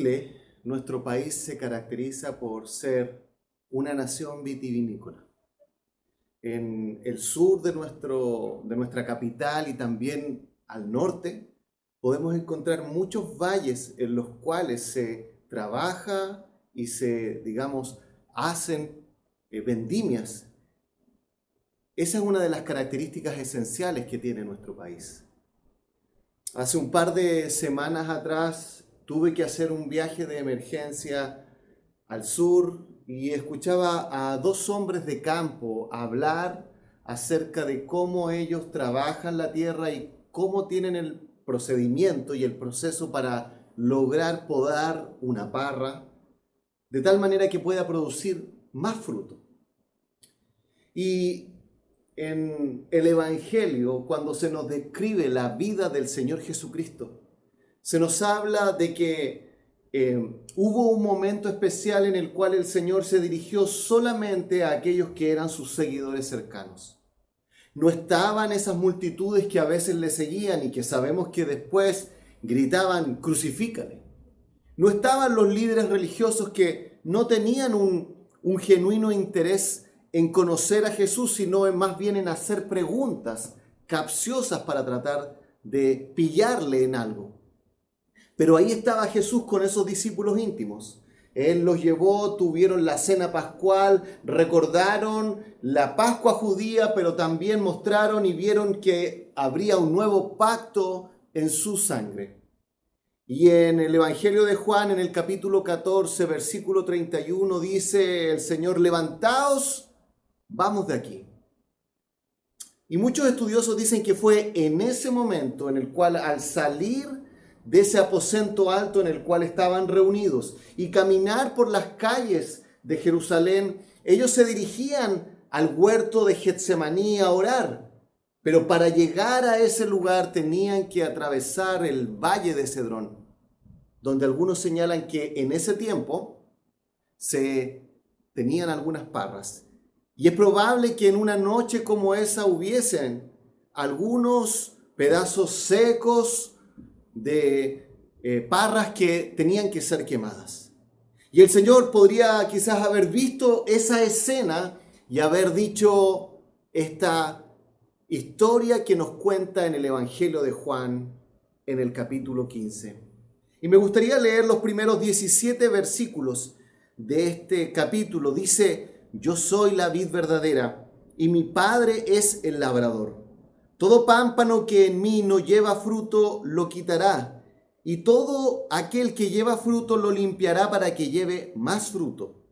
Chile, nuestro país se caracteriza por ser una nación vitivinícola. En el sur de nuestra capital y también al norte, podemos encontrar muchos valles en los cuales se trabaja y hacen vendimias. Esa es una de las características esenciales que tiene nuestro país. Hace un par de semanas atrás tuve que hacer un viaje de emergencia al sur y escuchaba a dos hombres de campo hablar acerca de cómo ellos trabajan la tierra y cómo tienen el procedimiento y el proceso para lograr podar una parra de tal manera que pueda producir más fruto. Y en el Evangelio, cuando se nos describe la vida del Señor Jesucristo, se nos habla de que hubo un momento especial en el cual el Señor se dirigió solamente a aquellos que eran sus seguidores cercanos. No estaban esas multitudes que a veces le seguían y que sabemos que después gritaban, crucifícale. No estaban los líderes religiosos que no tenían un genuino interés en conocer a Jesús, sino más bien en hacer preguntas capciosas para tratar de pillarle en algo. Pero ahí estaba Jesús con esos discípulos íntimos. Él los llevó, tuvieron la cena pascual, recordaron la Pascua judía, pero también mostraron y vieron que habría un nuevo pacto en su sangre. Y en el Evangelio de Juan, en el capítulo 14, versículo 31, dice el Señor, levantaos, vamos de aquí. Y muchos estudiosos dicen que fue en ese momento en el cual al salir de ese aposento alto en el cual estaban reunidos y caminar por las calles de Jerusalén, ellos se dirigían al huerto de Getsemaní a orar. Pero para llegar a ese lugar tenían que atravesar el valle de Cedrón, donde algunos señalan que en ese tiempo se tenían algunas parras. Y es probable que en una noche como esa hubiesen algunos pedazos secos de parras que tenían que ser quemadas. Y el Señor podría quizás haber visto esa escena y haber dicho esta historia que nos cuenta en el Evangelio de Juan en el capítulo 15. Y me gustaría leer los primeros 17 versículos de este capítulo. Dice, yo soy la vid verdadera y mi Padre es el labrador. Todo pámpano que en mí no lleva fruto lo quitará, y todo aquel que lleva fruto lo limpiará para que lleve más fruto.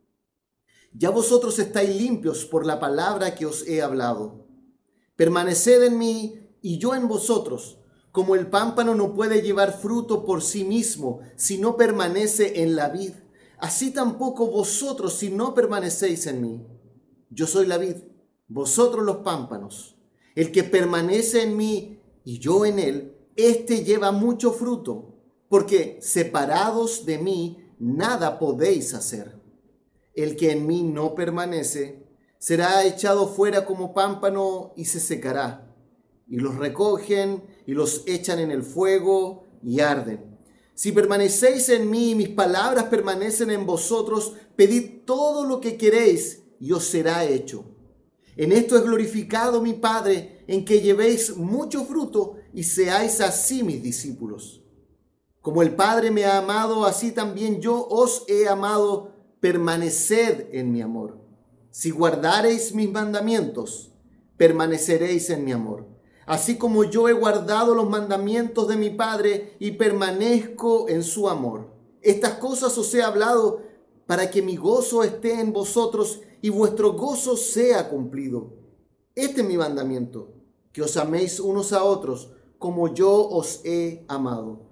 Ya vosotros estáis limpios por la palabra que os he hablado. Permaneced en mí y yo en vosotros. Como el pámpano no puede llevar fruto por sí mismo si no permanece en la vid, así tampoco vosotros si no permanecéis en mí. Yo soy la vid, vosotros los pámpanos. El que permanece en mí y yo en él, éste lleva mucho fruto, porque separados de mí nada podéis hacer. El que en mí no permanece será echado fuera como pámpano y se secará. Y los recogen y los echan en el fuego y arden. Si permanecéis en mí y mis palabras permanecen en vosotros, pedid todo lo que queréis y os será hecho. En esto es glorificado mi Padre, en que llevéis mucho fruto y seáis así mis discípulos. Como el Padre me ha amado, así también yo os he amado, permaneced en mi amor. Si guardareis mis mandamientos, permaneceréis en mi amor. Así como yo he guardado los mandamientos de mi Padre y permanezco en su amor. Estas cosas os he hablado para que mi gozo esté en vosotros y vuestro gozo sea cumplido. Este es mi mandamiento, que os améis unos a otros, como yo os he amado.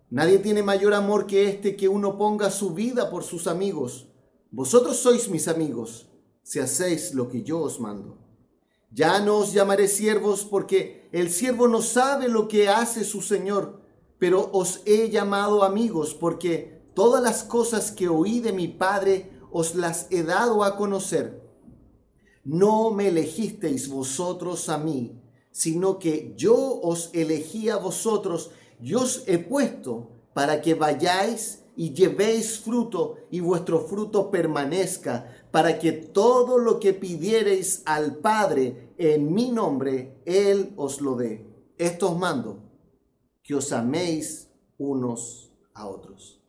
Nadie tiene mayor amor que este, que uno ponga su vida por sus amigos. Vosotros sois mis amigos, si hacéis lo que yo os mando. Ya no os llamaré siervos, porque el siervo no sabe lo que hace su Señor, pero os he llamado amigos, porque todas las cosas que oí de mi Padre os las he dado a conocer. No me elegisteis vosotros a mí, sino que yo os elegí a vosotros y os he puesto para que vayáis y llevéis fruto y vuestro fruto permanezca, para que todo lo que pidiereis al Padre en mi nombre, Él os lo dé. Esto os mando, que os améis unos a otros.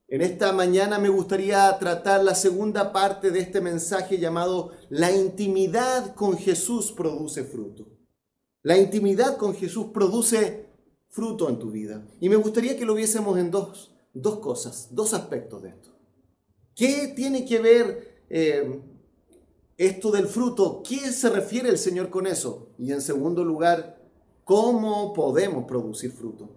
En esta mañana me gustaría tratar la segunda parte de este mensaje llamado La intimidad con Jesús produce fruto. La intimidad con Jesús produce fruto en tu vida. Y me gustaría que lo viésemos en dos cosas, dos aspectos de esto. ¿Qué tiene que ver esto del fruto? ¿Qué se refiere el Señor con eso? Y en segundo lugar, ¿cómo podemos producir fruto?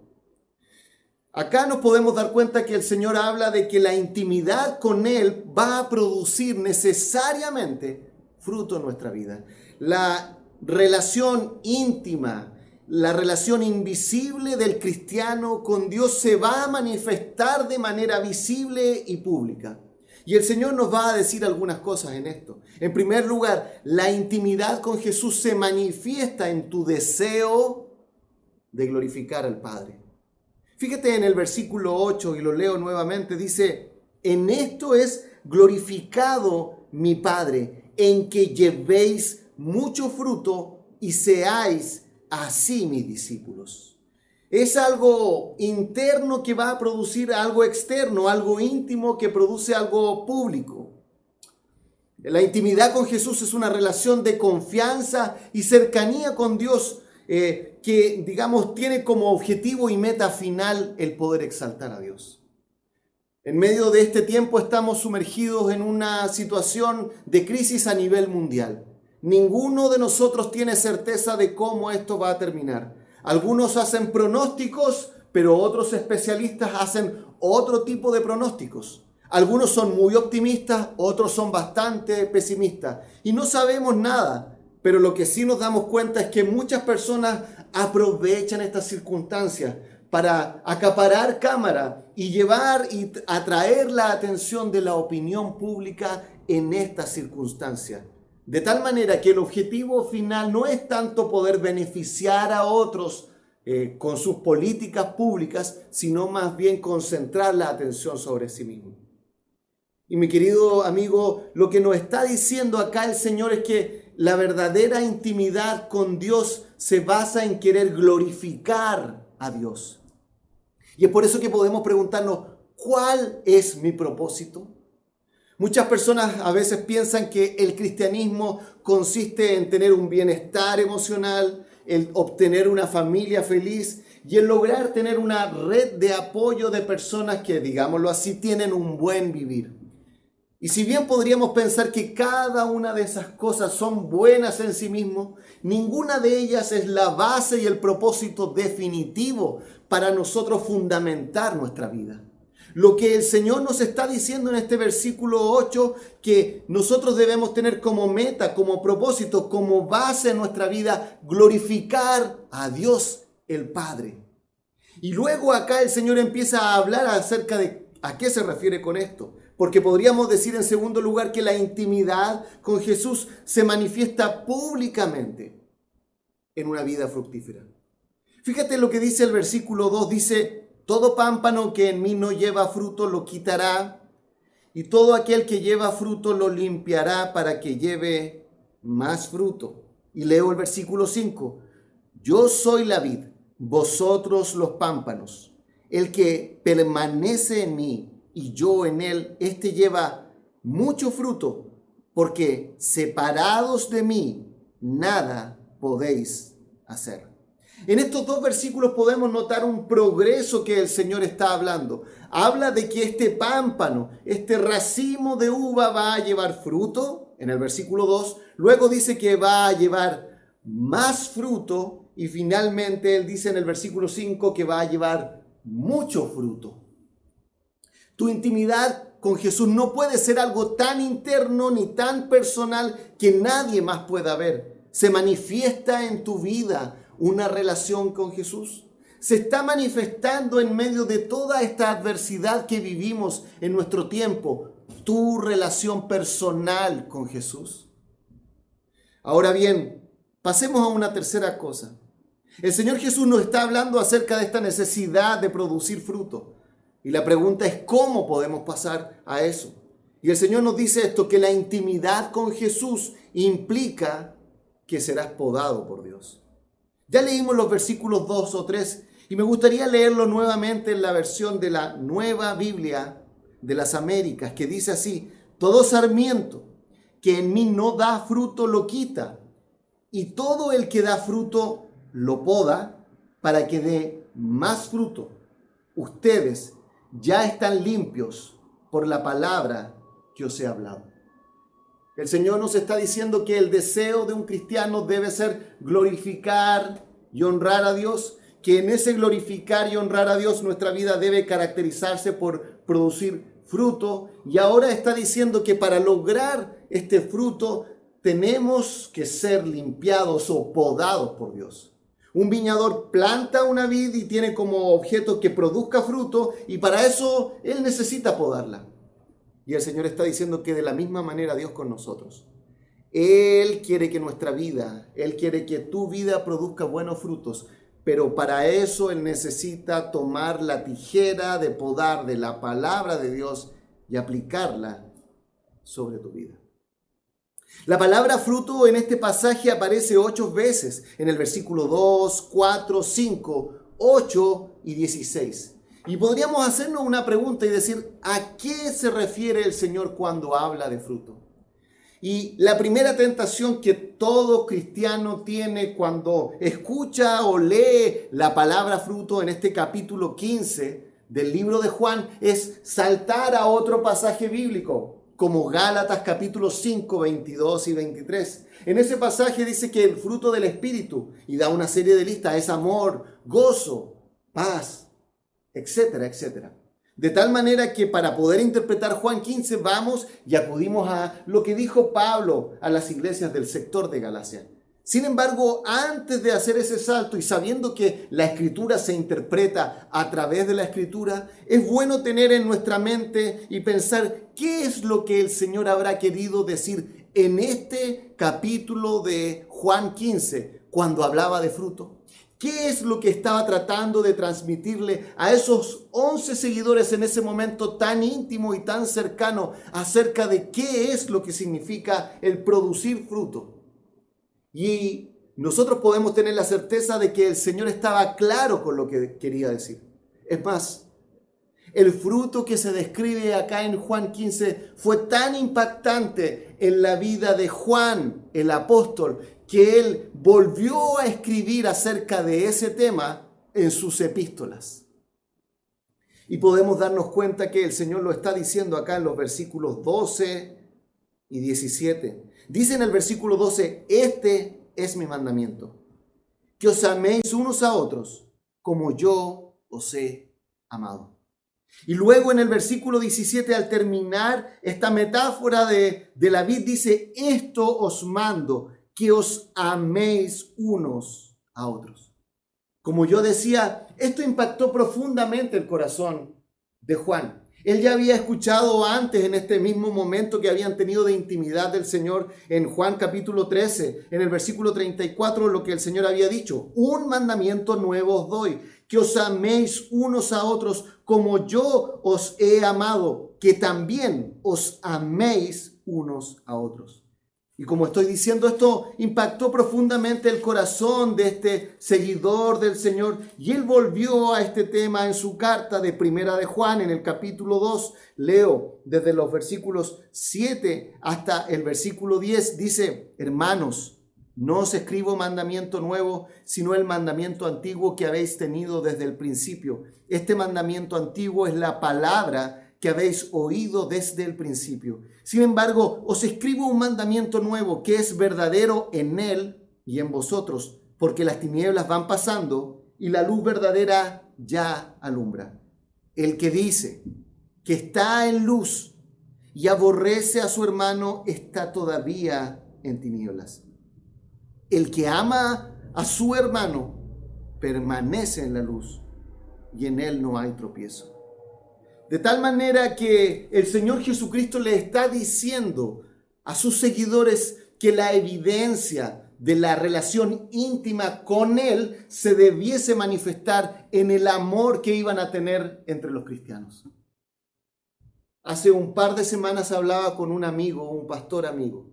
Acá nos podemos dar cuenta que el Señor habla de que la intimidad con Él va a producir necesariamente fruto en nuestra vida. La relación íntima, la relación invisible del cristiano con Dios se va a manifestar de manera visible y pública. Y el Señor nos va a decir algunas cosas en esto. En primer lugar, la intimidad con Jesús se manifiesta en tu deseo de glorificar al Padre. Fíjate en el versículo 8 y lo leo nuevamente, dice, en esto es glorificado mi Padre, en que llevéis mucho fruto y seáis así mis discípulos. Es algo interno que va a producir algo externo, algo íntimo que produce algo público. La intimidad con Jesús es una relación de confianza y cercanía con Dios, que, digamos, tiene como objetivo y meta final el poder exaltar a Dios. En medio de este tiempo estamos sumergidos en una situación de crisis a nivel mundial. Ninguno de nosotros tiene certeza de cómo esto va a terminar. Algunos hacen pronósticos, pero otros especialistas hacen otro tipo de pronósticos. Algunos son muy optimistas, otros son bastante pesimistas. Y no sabemos nada. Pero lo que sí nos damos cuenta es que muchas personas aprovechan estas circunstancias para acaparar cámara y llevar y atraer la atención de la opinión pública en estas circunstancias. De tal manera que el objetivo final no es tanto poder beneficiar a otros con sus políticas públicas, sino más bien concentrar la atención sobre sí mismo. Y mi querido amigo, lo que nos está diciendo acá el Señor es que la verdadera intimidad con Dios se basa en querer glorificar a Dios. Y es por eso que podemos preguntarnos, ¿cuál es mi propósito? Muchas personas a veces piensan que el cristianismo consiste en tener un bienestar emocional, en obtener una familia feliz y en lograr tener una red de apoyo de personas que, digámoslo así, tienen un buen vivir. Y si bien podríamos pensar que cada una de esas cosas son buenas en sí mismo, ninguna de ellas es la base y el propósito definitivo para nosotros fundamentar nuestra vida. Lo que el Señor nos está diciendo en este versículo 8, que nosotros debemos tener como meta, como propósito, como base en nuestra vida, glorificar a Dios el Padre. Y luego acá el Señor empieza a hablar acerca de a qué se refiere con esto. Porque podríamos decir en segundo lugar que la intimidad con Jesús se manifiesta públicamente en una vida fructífera. Fíjate lo que dice el versículo 2, dice, todo pámpano que en mí no lleva fruto lo quitará, y todo aquel que lleva fruto lo limpiará para que lleve más fruto. Y leo el versículo 5, yo soy la vid, vosotros los pámpanos, el que permanece en mí y yo en él, este lleva mucho fruto, porque separados de mí, nada podéis hacer. En estos dos versículos podemos notar un progreso que el Señor está hablando. Habla de que este pámpano, este racimo de uva va a llevar fruto, en el versículo 2. Luego dice que va a llevar más fruto y finalmente él dice en el versículo 5 que va a llevar mucho fruto. Tu intimidad con Jesús no puede ser algo tan interno ni tan personal que nadie más pueda ver. Se manifiesta en tu vida una relación con Jesús. Se está manifestando en medio de toda esta adversidad que vivimos en nuestro tiempo, tu relación personal con Jesús. Ahora bien, pasemos a una tercera cosa. El Señor Jesús nos está hablando acerca de esta necesidad de producir fruto. Y la pregunta es, ¿cómo podemos pasar a eso? Y el Señor nos dice esto, que la intimidad con Jesús implica que serás podado por Dios. Ya leímos los versículos 2 o 3 y me gustaría leerlo nuevamente en la versión de la Nueva Biblia de las Américas, que dice así: todo sarmiento que en mí no da fruto lo quita, y todo el que da fruto lo poda para que dé más fruto. Ustedes ya están limpios por la palabra que os he hablado. El Señor nos está diciendo que el deseo de un cristiano debe ser glorificar y honrar a Dios, que en ese glorificar y honrar a Dios nuestra vida debe caracterizarse por producir fruto. Y ahora está diciendo que para lograr este fruto tenemos que ser limpiados o podados por Dios. Un viñador planta una vid y tiene como objeto que produzca fruto, y para eso él necesita podarla. Y el Señor está diciendo que de la misma manera Dios con nosotros. Él quiere que nuestra vida, Él quiere que tu vida produzca buenos frutos, pero para eso Él necesita tomar la tijera de podar de la palabra de Dios y aplicarla sobre tu vida. La palabra fruto en este pasaje aparece 8 veces, en el versículo 2, 4, 5, 8 y 16. Y podríamos hacernos una pregunta y decir, ¿a qué se refiere el Señor cuando habla de fruto? Y la primera tentación que todo cristiano tiene cuando escucha o lee la palabra fruto en este capítulo 15 del libro de Juan es saltar a otro pasaje bíblico, como Gálatas capítulo 5, 22 y 23. En ese pasaje dice que el fruto del Espíritu, y da una serie de listas, es amor, gozo, paz, etcétera, etcétera. De tal manera que para poder interpretar Juan 15 vamos y acudimos a lo que dijo Pablo a las iglesias del sector de Galacia. Sin embargo, antes de hacer ese salto y sabiendo que la Escritura se interpreta a través de la Escritura, es bueno tener en nuestra mente y pensar qué es lo que el Señor habrá querido decir en este capítulo de Juan 15 cuando hablaba de fruto. ¿Qué es lo que estaba tratando de transmitirle a esos 11 seguidores en ese momento tan íntimo y tan cercano acerca de qué es lo que significa el producir fruto? Y nosotros podemos tener la certeza de que el Señor estaba claro con lo que quería decir. Es más, el fruto que se describe acá en Juan 15 fue tan impactante en la vida de Juan, el apóstol, que él volvió a escribir acerca de ese tema en sus epístolas. Y podemos darnos cuenta que el Señor lo está diciendo acá en los versículos 12 y 17. Dice en el versículo 12, este es mi mandamiento, que os améis unos a otros como yo os he amado. Y luego en el versículo 17, al terminar esta metáfora de la vid, dice, esto os mando, que os améis unos a otros. Como yo decía, esto impactó profundamente el corazón de Juan. Él ya había escuchado antes, en este mismo momento que habían tenido de intimidad del Señor, en Juan capítulo 13, en el versículo 34, lo que el Señor había dicho: un mandamiento nuevo os doy, que os améis unos a otros como yo os he amado, que también os améis unos a otros. Y como estoy diciendo, esto impactó profundamente el corazón de este seguidor del Señor, y él volvió a este tema en su carta de Primera de Juan, en el capítulo 2. Leo desde los versículos 7 hasta el versículo 10. Dice: hermanos, no os escribo mandamiento nuevo, sino el mandamiento antiguo que habéis tenido desde el principio. Este mandamiento antiguo es la palabra que habéis oído desde el principio. Sin embargo, os escribo un mandamiento nuevo que es verdadero en él y en vosotros, porque las tinieblas van pasando y la luz verdadera ya alumbra. El que dice que está en luz y aborrece a su hermano está todavía en tinieblas. El que ama a su hermano permanece en la luz y en él no hay tropiezo. De tal manera que el Señor Jesucristo le está diciendo a sus seguidores que la evidencia de la relación íntima con Él se debiese manifestar en el amor que iban a tener entre los cristianos. Hace un par de semanas hablaba con un amigo, un pastor amigo,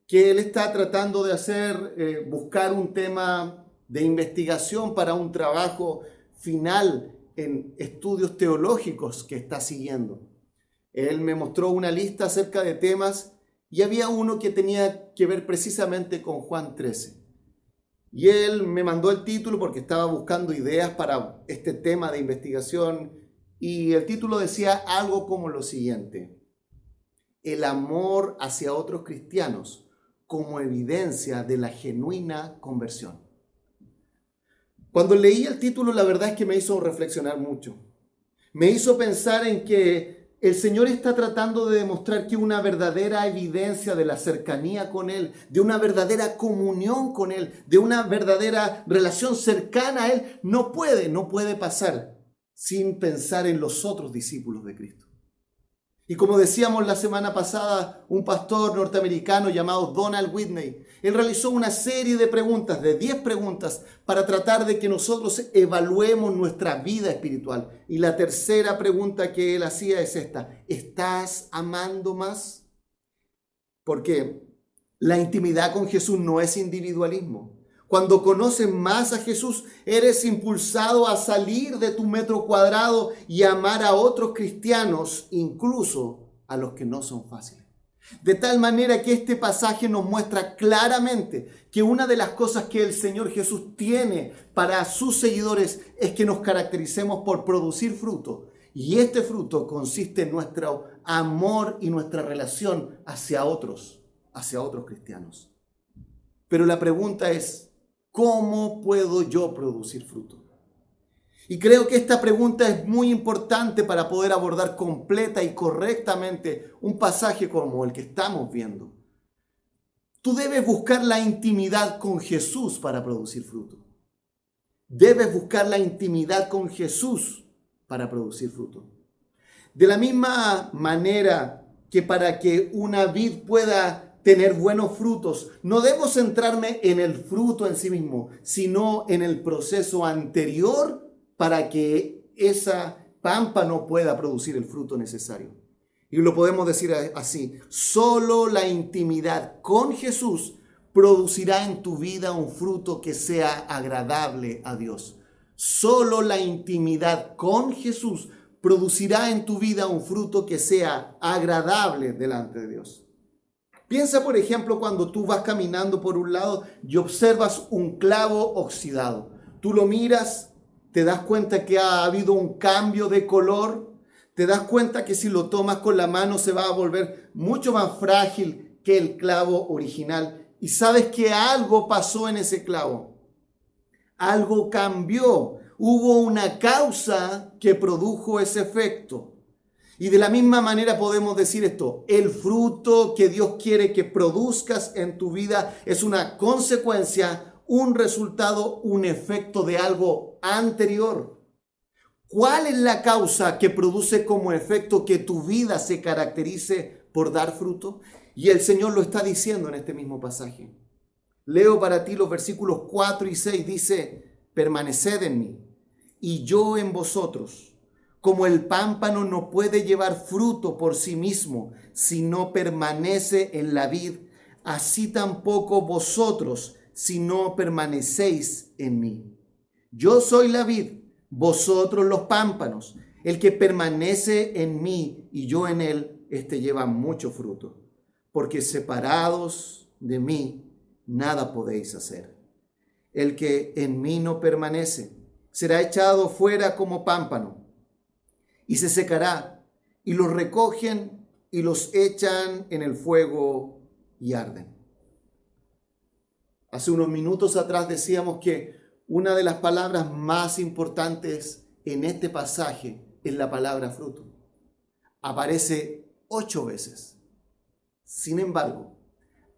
que él está tratando de buscar un tema de investigación para un trabajo final en estudios teológicos que está siguiendo. Él me mostró una lista acerca de temas y había uno que tenía que ver precisamente con Juan 13. Y él me mandó el título porque estaba buscando ideas para este tema de investigación y el título decía algo como lo siguiente: el amor hacia otros cristianos como evidencia de la genuina conversión. Cuando leí el título, la verdad es que me hizo reflexionar mucho. Me hizo pensar en que el Señor está tratando de demostrar que una verdadera evidencia de la cercanía con Él, de una verdadera comunión con Él, de una verdadera relación cercana a Él, no puede pasar sin pensar en los otros discípulos de Cristo. Y como decíamos la semana pasada, un pastor norteamericano llamado Donald Whitney, él realizó una serie de preguntas, de 10 preguntas, para tratar de que nosotros evaluemos nuestra vida espiritual. Y la tercera pregunta que él hacía es esta: ¿estás amando más? Porque la intimidad con Jesús no es individualismo. Cuando conoces más a Jesús, eres impulsado a salir de tu metro cuadrado y amar a otros cristianos, incluso a los que no son fáciles. De tal manera que este pasaje nos muestra claramente que una de las cosas que el Señor Jesús tiene para sus seguidores es que nos caractericemos por producir fruto. Y este fruto consiste en nuestro amor y nuestra relación hacia otros cristianos. Pero la pregunta es: ¿cómo puedo yo producir fruto? Y creo que esta pregunta es muy importante para poder abordar completa y correctamente un pasaje como el que estamos viendo. Tú debes buscar la intimidad con Jesús para producir fruto. Debes buscar la intimidad con Jesús para producir fruto. De la misma manera que para que una vid pueda tener buenos frutos, no debo centrarme en el fruto en sí mismo, sino en el proceso anterior para que esa pámpano pueda producir el fruto necesario. Y lo podemos decir así: solo la intimidad con Jesús producirá en tu vida un fruto que sea agradable a Dios. Solo la intimidad con Jesús producirá en tu vida un fruto que sea agradable delante de Dios. Piensa, por ejemplo, cuando tú vas caminando por un lado y observas un clavo oxidado. Tú lo miras, te das cuenta que ha habido un cambio de color, te das cuenta que si lo tomas con la mano se va a volver mucho más frágil que el clavo original. Y sabes que algo pasó en ese clavo. Algo cambió. Hubo una causa que produjo ese efecto. Y de la misma manera podemos decir esto: el fruto que Dios quiere que produzcas en tu vida es una consecuencia, un resultado, un efecto de algo anterior. ¿Cuál es la causa que produce como efecto que tu vida se caracterice por dar fruto? Y el Señor lo está diciendo en este mismo pasaje. Leo para ti los versículos 4 y 6. Dice: permaneced en mí y yo en vosotros. Como el pámpano no puede llevar fruto por sí mismo si no permanece en la vid, así tampoco vosotros si no permanecéis en mí. Yo soy la vid, vosotros los pámpanos. El que permanece en mí y yo en él, este lleva mucho fruto, porque separados de mí nada podéis hacer. El que en mí no permanece será echado fuera como pámpano y se secará, y los recogen y los echan en el fuego y arden. Hace unos minutos atrás decíamos que una de las palabras más importantes en este pasaje es la palabra fruto. Aparece 8 veces. Sin embargo,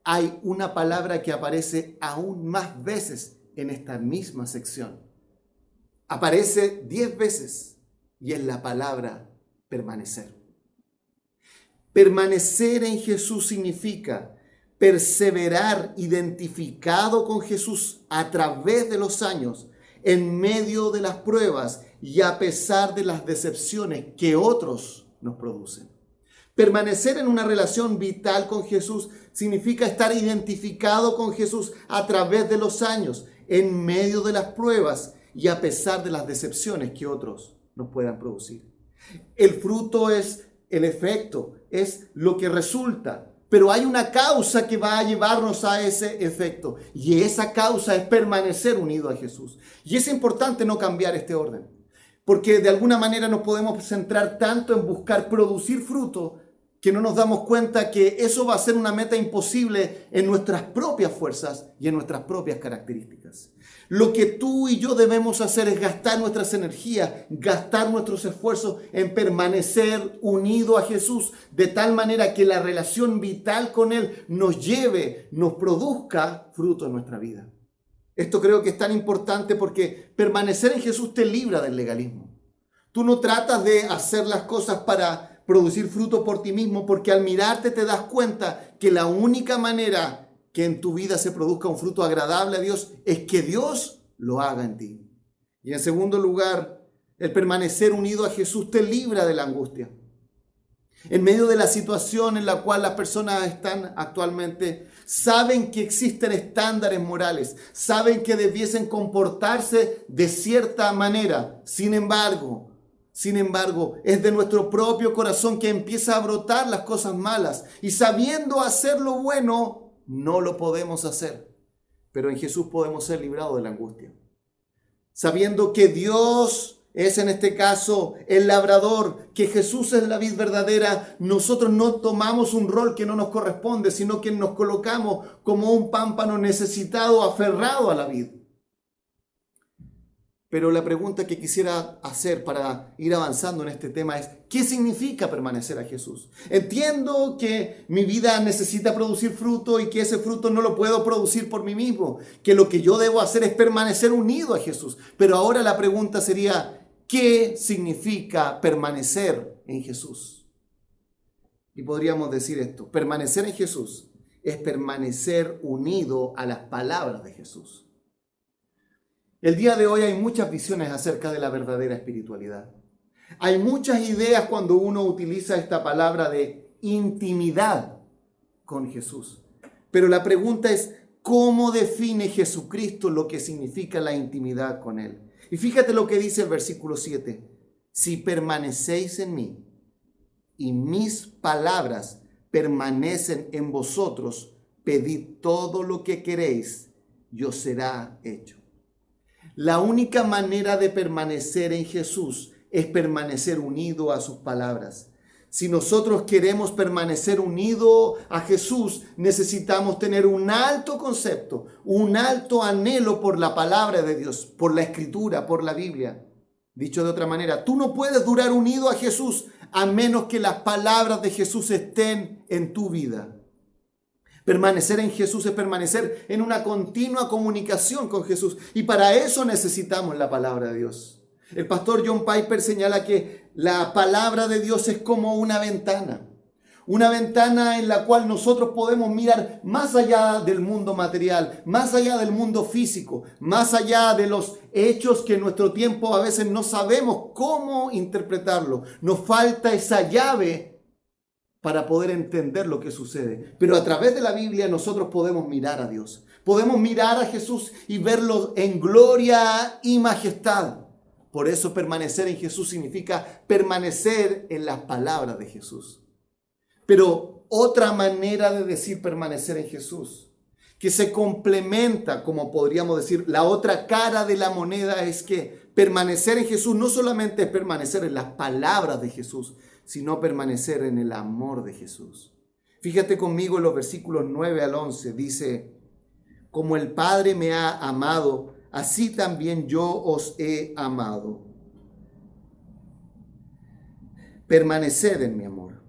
hay una palabra que aparece aún más veces en esta misma sección. Aparece 10 veces. Y es la palabra permanecer. Permanecer en Jesús significa perseverar identificado con Jesús a través de los años, en medio de las pruebas y a pesar de las decepciones que otros nos producen. Permanecer en una relación vital con Jesús significa estar identificado con Jesús a través de los años, en medio de las pruebas y a pesar de las decepciones que otros nos puedan producir. El fruto es el efecto, es lo que resulta, pero hay una causa que va a llevarnos a ese efecto y esa causa es permanecer unido a Jesús. Y es importante no cambiar este orden, porque de alguna manera nos podemos centrar tanto en buscar producir fruto que no nos damos cuenta que eso va a ser una meta imposible en nuestras propias fuerzas y en nuestras propias características. Lo que tú y yo debemos hacer es gastar nuestras energías, gastar nuestros esfuerzos en permanecer unido a Jesús, de tal manera que la relación vital con Él nos lleve, nos produzca fruto en nuestra vida. Esto creo que es tan importante porque permanecer en Jesús te libra del legalismo. Tú no tratas de hacer las cosas para producir fruto por ti mismo, porque al mirarte te das cuenta que la única manera que en tu vida se produzca un fruto agradable a Dios es que Dios lo haga en ti. Y en segundo lugar, el permanecer unido a Jesús te libra de la angustia. En medio de la situación en la cual las personas están actualmente, saben que existen estándares morales, saben que debiesen comportarse de cierta manera. Sin embargo, es de nuestro propio corazón que empieza a brotar las cosas malas y sabiendo hacer lo bueno, no lo podemos hacer. Pero en Jesús podemos ser librados de la angustia. Sabiendo que Dios es en este caso el labrador, que Jesús es la vid verdadera, nosotros no tomamos un rol que no nos corresponde, sino que nos colocamos como un pámpano necesitado, aferrado a la vid. Pero la pregunta que quisiera hacer para ir avanzando en este tema es, ¿qué significa permanecer a Jesús? Entiendo que mi vida necesita producir fruto y que ese fruto no lo puedo producir por mí mismo, que lo que yo debo hacer es permanecer unido a Jesús. Pero ahora la pregunta sería, ¿qué significa permanecer en Jesús? Y podríamos decir esto, permanecer en Jesús es permanecer unido a las palabras de Jesús. El día de hoy hay muchas visiones acerca de la verdadera espiritualidad. Hay muchas ideas cuando uno utiliza esta palabra de intimidad con Jesús. Pero la pregunta es, ¿cómo define Jesucristo lo que significa la intimidad con Él? Y fíjate lo que dice el versículo 7. Si permanecéis en mí y mis palabras permanecen en vosotros, pedid todo lo que queréis y os será hecho. La única manera de permanecer en Jesús es permanecer unido a sus palabras. Si nosotros queremos permanecer unidos a Jesús, necesitamos tener un alto concepto, un alto anhelo por la palabra de Dios, por la Escritura, por la Biblia. Dicho de otra manera, tú no puedes durar unido a Jesús a menos que las palabras de Jesús estén en tu vida. Permanecer en Jesús es permanecer en una continua comunicación con Jesús. Y para eso necesitamos la palabra de Dios. El pastor John Piper señala que la palabra de Dios es como una ventana. Una ventana en la cual nosotros podemos mirar más allá del mundo material, más allá del mundo físico, más allá de los hechos que en nuestro tiempo a veces no sabemos cómo interpretarlo. Nos falta esa llave para poder entender lo que sucede. Pero a través de la Biblia nosotros podemos mirar a Dios. Podemos mirar a Jesús y verlo en gloria y majestad. Por eso permanecer en Jesús significa permanecer en las palabras de Jesús. Pero otra manera de decir permanecer en Jesús, que se complementa, como podríamos decir, la otra cara de la moneda, es que permanecer en Jesús no solamente es permanecer en las palabras de Jesús, sino permanecer en el amor de Jesús. Fíjate conmigo en los versículos 9 al 11, dice, como el Padre me ha amado, así también yo os he amado. Permaneced en mi amor.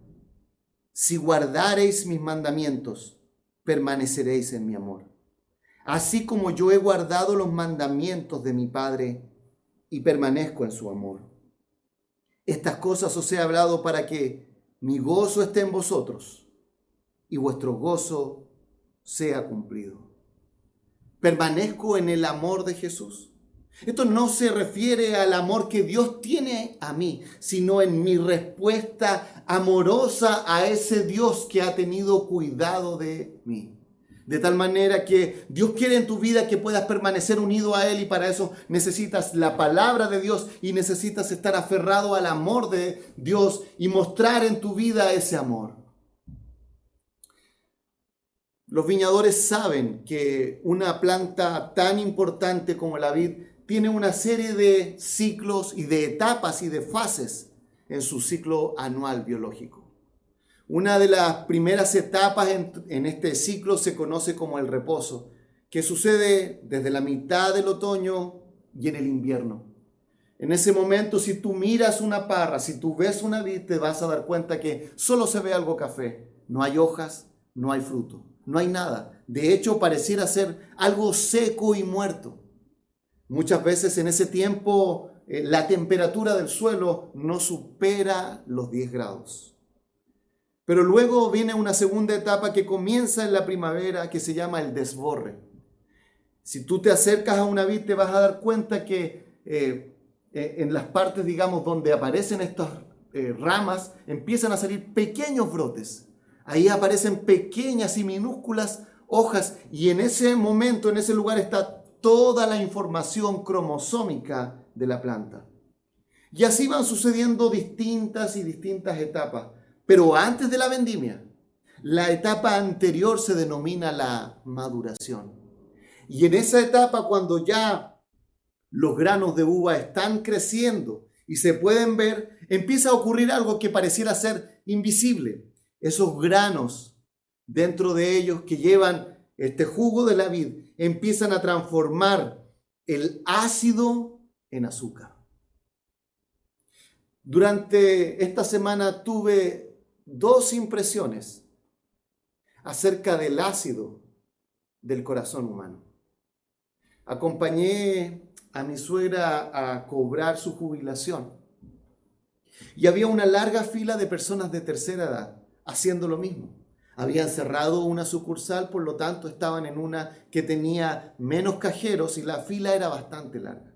Si guardareis mis mandamientos, permaneceréis en mi amor. Así como yo he guardado los mandamientos de mi Padre y permanezco en su amor. Estas cosas os he hablado para que mi gozo esté en vosotros y vuestro gozo sea cumplido. ¿Permanezco en el amor de Jesús? Esto no se refiere al amor que Dios tiene a mí, sino en mi respuesta amorosa a ese Dios que ha tenido cuidado de mí. De tal manera que Dios quiere en tu vida que puedas permanecer unido a Él, y para eso necesitas la palabra de Dios y necesitas estar aferrado al amor de Dios y mostrar en tu vida ese amor. Los viñadores saben que una planta tan importante como la vid tiene una serie de ciclos y de etapas y de fases en su ciclo anual biológico. Una de las primeras etapas en este ciclo se conoce como el reposo, que sucede desde la mitad del otoño y en el invierno. En ese momento, si tú miras una parra, si tú ves una vid, te vas a dar cuenta que solo se ve algo café. No hay hojas, no hay fruto, no hay nada. De hecho, pareciera ser algo seco y muerto. Muchas veces en ese tiempo la temperatura del suelo no supera los 10 grados. Pero luego viene una segunda etapa que comienza en la primavera, que se llama el desborre. Si tú te acercas a una vid, te vas a dar cuenta que en las partes, digamos, donde aparecen estas ramas, empiezan a salir pequeños brotes. Ahí aparecen pequeñas y minúsculas hojas, y en ese momento, en ese lugar, está toda la información cromosómica de la planta. Y así van sucediendo distintas etapas. Pero antes de la vendimia, la etapa anterior se denomina la maduración. Y en esa etapa, cuando ya los granos de uva están creciendo y se pueden ver, empieza a ocurrir algo que pareciera ser invisible. Esos granos dentro de ellos que llevan este jugo de la vid empiezan a transformar el ácido en azúcar. Durante esta semana tuve 2 impresiones acerca del ácido del corazón humano. Acompañé a mi suegra a cobrar su jubilación y había una larga fila de personas de tercera edad haciendo lo mismo. Habían cerrado una sucursal, por lo tanto estaban en una que tenía menos cajeros y la fila era bastante larga.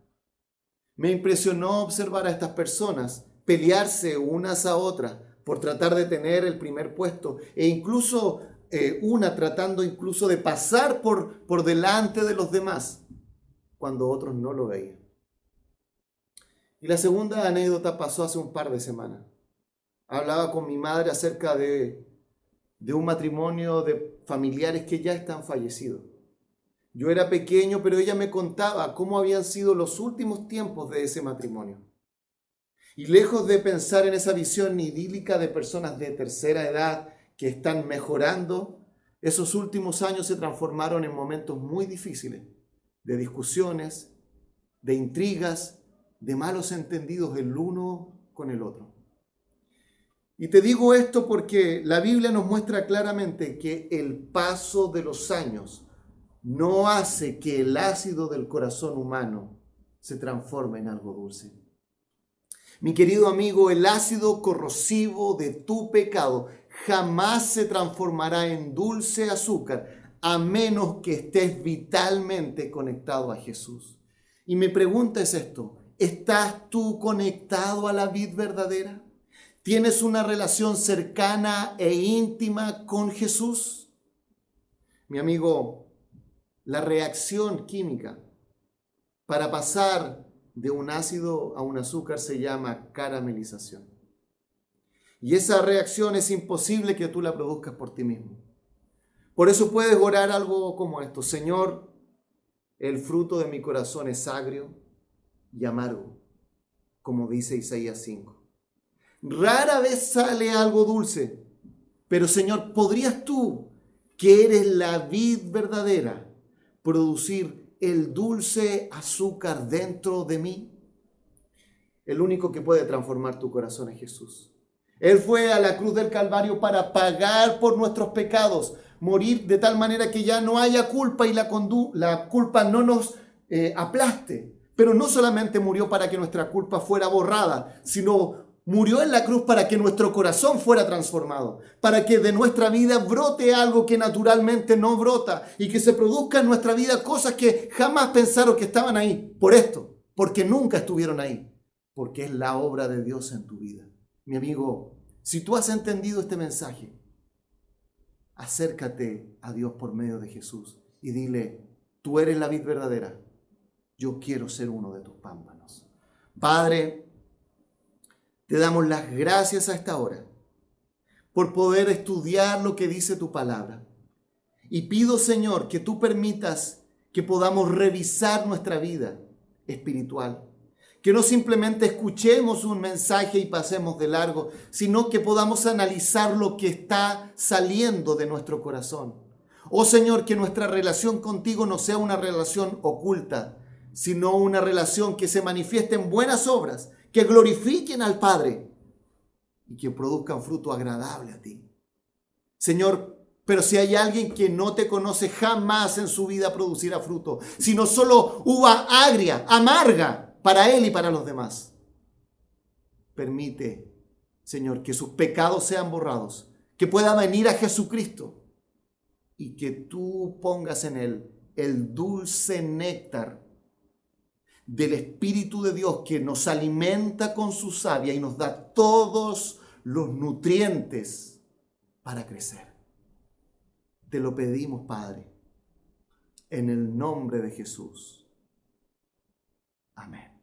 Me impresionó observar a estas personas pelearse unas a otras por tratar de tener el primer puesto, e incluso una tratando incluso de pasar por delante de los demás cuando otros no lo veían. Y la segunda anécdota pasó hace un par de semanas. Hablaba con mi madre acerca de un matrimonio de familiares que ya están fallecidos. Yo era pequeño, pero ella me contaba cómo habían sido los últimos tiempos de ese matrimonio. Y lejos de pensar en esa visión idílica de personas de tercera edad que están mejorando, esos últimos años se transformaron en momentos muy difíciles, de discusiones, de intrigas, de malos entendidos el uno con el otro. Y te digo esto porque la Biblia nos muestra claramente que el paso de los años no hace que el ácido del corazón humano se transforme en algo dulce. Mi querido amigo, el ácido corrosivo de tu pecado jamás se transformará en dulce azúcar a menos que estés vitalmente conectado a Jesús. Y mi pregunta es esto: ¿estás tú conectado a la vid verdadera? ¿Tienes una relación cercana e íntima con Jesús? Mi amigo, la reacción química para pasar de un ácido a un azúcar se llama caramelización. Y esa reacción es imposible que tú la produzcas por ti mismo. Por eso puedes orar algo como esto: Señor, el fruto de mi corazón es agrio y amargo, como dice Isaías 5. Rara vez sale algo dulce, pero Señor, ¿podrías tú, que eres la vid verdadera, producir el dulce azúcar dentro de mí? El único que puede transformar tu corazón es Jesús. Él fue a la cruz del Calvario para pagar por nuestros pecados, morir de tal manera que ya no haya culpa y la culpa no nos aplaste. Pero no solamente murió para que nuestra culpa fuera borrada, sino Murió en la cruz para que nuestro corazón fuera transformado, para que de nuestra vida brote algo que naturalmente no brota y que se produzca en nuestra vida cosas que jamás pensaron que estaban ahí. Por esto, porque nunca estuvieron ahí, porque es la obra de Dios en tu vida. Mi amigo, si tú has entendido este mensaje, acércate a Dios por medio de Jesús y dile, tú eres la vid verdadera, yo quiero ser uno de tus pámpanos. Padre, te damos las gracias a esta hora por poder estudiar lo que dice tu palabra. Y pido, Señor, que tú permitas que podamos revisar nuestra vida espiritual. Que no simplemente escuchemos un mensaje y pasemos de largo, sino que podamos analizar lo que está saliendo de nuestro corazón. Oh Señor, que nuestra relación contigo no sea una relación oculta, sino una relación que se manifieste en buenas obras, que glorifiquen al Padre y que produzcan fruto agradable a ti. Señor, pero si hay alguien que no te conoce, jamás en su vida producirá fruto, sino solo uva agria, amarga, para él y para los demás. Permite, Señor, que sus pecados sean borrados, que pueda venir a Jesucristo y que tú pongas en él el dulce néctar del Espíritu de Dios que nos alimenta con su savia y nos da todos los nutrientes para crecer. Te lo pedimos, Padre, en el nombre de Jesús. Amén.